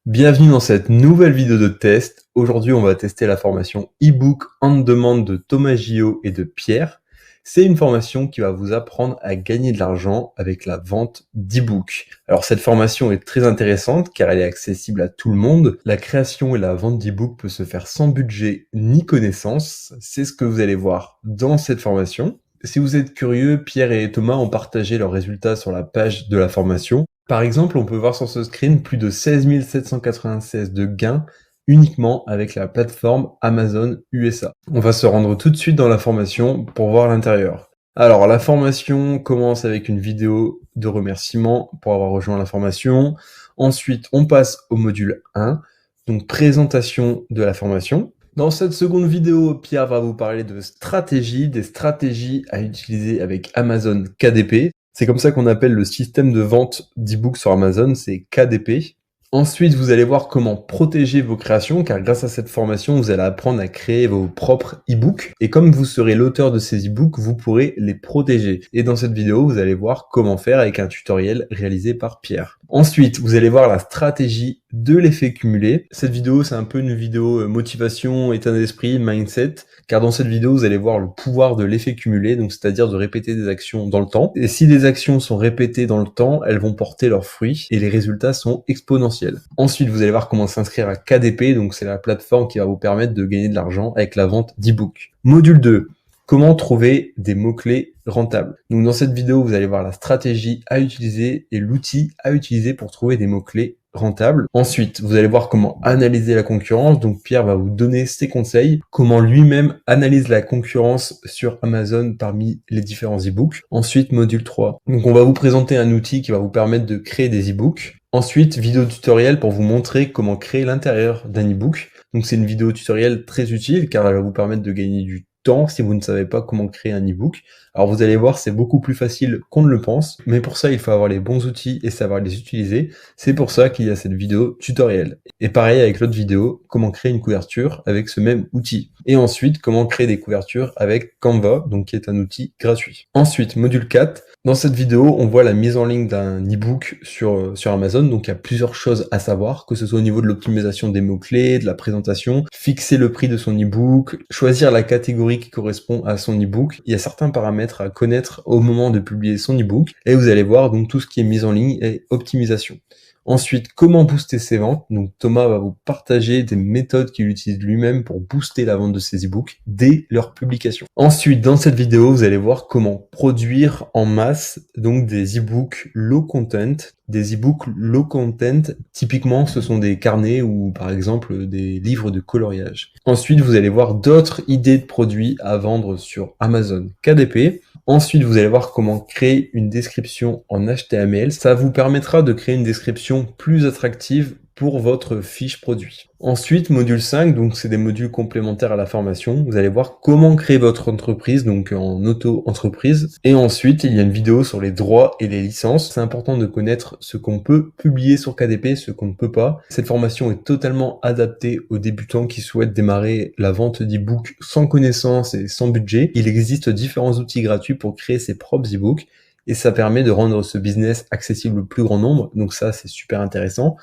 Bienvenue dans cette nouvelle vidéo de test. Aujourd'hui, on va tester la formation e-book on demand de Thomas Gillot et de Pierre. C'est une formation qui va vous apprendre à gagner de l'argent avec la vente d'e-book. Alors cette formation est très intéressante car elle est accessible à tout le monde. La création et la vente d'e-book peut se faire sans budget ni connaissance. C'est ce que vous allez voir dans cette formation. Si vous êtes curieux, Pierre et Thomas ont partagé leurs résultats sur la page de la formation. Par exemple, on peut voir sur ce screen plus de 16 796 de gains uniquement avec la plateforme Amazon USA. On va se rendre tout de suite dans la formation pour voir l'intérieur. Alors, la formation commence avec une vidéo de remerciement pour avoir rejoint la formation. Ensuite, on passe au module 1, donc présentation de la formation. Dans cette seconde vidéo, Pierre va vous parler de stratégie, des stratégies à utiliser avec Amazon KDP. C'est comme ça qu'on appelle le système de vente d'e-book sur Amazon, c'est KDP. Ensuite, vous allez voir comment protéger vos créations, car grâce à cette formation, vous allez apprendre à créer vos propres e-books. Et comme vous serez l'auteur de ces e-books, vous pourrez les protéger. Et dans cette vidéo, vous allez voir comment faire avec un tutoriel réalisé par Pierre. Ensuite, vous allez voir la stratégie de l'effet cumulé. Cette vidéo, c'est un peu une vidéo motivation, état d'esprit, mindset, car dans cette vidéo, vous allez voir le pouvoir de l'effet cumulé, donc c'est-à-dire de répéter des actions dans le temps. Et si des actions sont répétées dans le temps, elles vont porter leurs fruits et les résultats sont exponentiels. Ensuite, vous allez voir comment s'inscrire à KDP, donc c'est la plateforme qui va vous permettre de gagner de l'argent avec la vente d'e-book. Module 2. Comment trouver des mots-clés rentables. Donc dans cette vidéo, vous allez voir la stratégie à utiliser et l'outil à utiliser pour trouver des mots-clés rentables. Ensuite, vous allez voir comment analyser la concurrence. Donc Pierre va vous donner ses conseils, comment lui-même analyse la concurrence sur Amazon parmi les différents e-books. Ensuite, module 3. Donc on va vous présenter un outil qui va vous permettre de créer des e-books. Ensuite, vidéo tutoriel pour vous montrer comment créer l'intérieur d'un e-book. Donc c'est une vidéo tutoriel très utile car elle va vous permettre de gagner du temps si vous ne savez pas comment créer un e-book. Alors vous allez voir, c'est beaucoup plus facile qu'on ne le pense, mais pour ça il faut avoir les bons outils et savoir les utiliser. C'est pour ça qu'il y a cette vidéo tutoriel. Et pareil avec l'autre vidéo, comment créer une couverture avec ce même outil. Et ensuite, comment créer des couvertures avec Canva, donc qui est un outil gratuit. Ensuite, module 4. Dans cette vidéo, on voit la mise en ligne d'un e-book sur Amazon. Donc il y a plusieurs choses à savoir, que ce soit au niveau de l'optimisation des mots-clés, de la présentation, fixer le prix de son e-book, choisir la catégorie qui correspond à son e-book. Il y a certains paramètres à connaître au moment de publier son e-book. Et vous allez voir donc tout ce qui est mise en ligne et optimisation. Ensuite, comment booster ses ventes. Donc Thomas va vous partager des méthodes qu'il utilise lui-même pour booster la vente de ses e-books dès leur publication. Ensuite, dans cette vidéo, vous allez voir comment produire en masse donc des e-books low content. Des e-books low content, typiquement ce sont des carnets ou par exemple des livres de coloriage. Ensuite, vous allez voir d'autres idées de produits à vendre sur Amazon KDP. Ensuite, vous allez voir comment créer une description en HTML. Ça vous permettra de créer une description plus attractive pour votre fiche produit. Ensuite, module 5, donc c'est des modules complémentaires à la formation. Vous allez voir comment créer votre entreprise, donc en auto-entreprise. Et ensuite, il y a une vidéo sur les droits et les licences. C'est important de connaître ce qu'on peut publier sur KDP, ce qu'on ne peut pas. Cette formation est totalement adaptée aux débutants qui souhaitent démarrer la vente d'e-books sans connaissance et sans budget. Il existe différents outils gratuits pour créer ses propres e-books. Et ça permet de rendre ce business accessible au plus grand nombre. Donc ça, c'est super intéressant.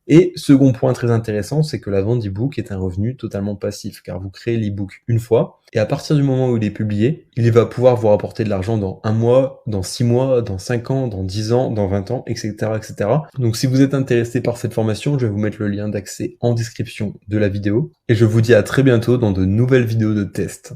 Et second point très intéressant, c'est que la vente d'e-book est un revenu totalement passif, car vous créez l'e-book une fois, et à partir du moment où il est publié, il va pouvoir vous rapporter de l'argent dans 1 mois, dans 6 mois, dans 5 ans, dans 10 ans, dans 20 ans, etc., etc. Donc si vous êtes intéressé par cette formation, je vais vous mettre le lien d'accès en description de la vidéo, et je vous dis à très bientôt dans de nouvelles vidéos de test.